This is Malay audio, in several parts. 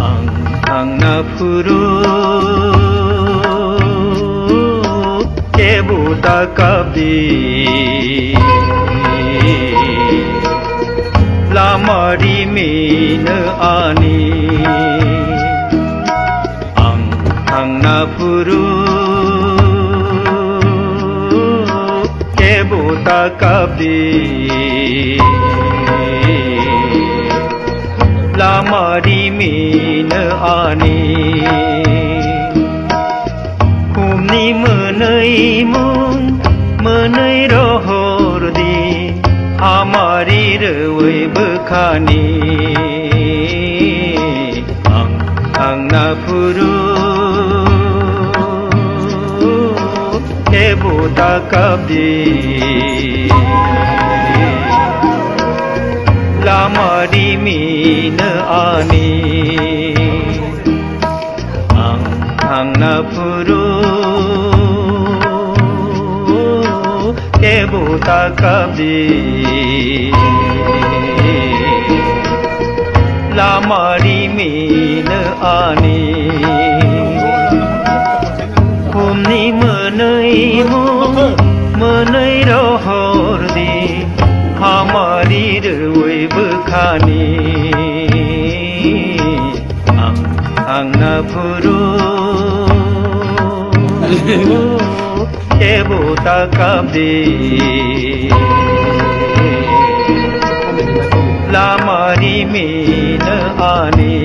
ang napuro kebuta kabdi lamari mina ani ang napuro kebuta kabdi lamari mina ani humni menai mun menai rohor di amari rewai bekhani ang napuru kebuta kabdi lamari mina ani ang napuro kebuta kabdi lamari mina ani humni menai mu menai rohor di hamari rewai bekhani ang napuro kebuta kabdi lamari mina ani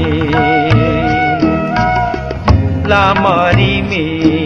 lamari mina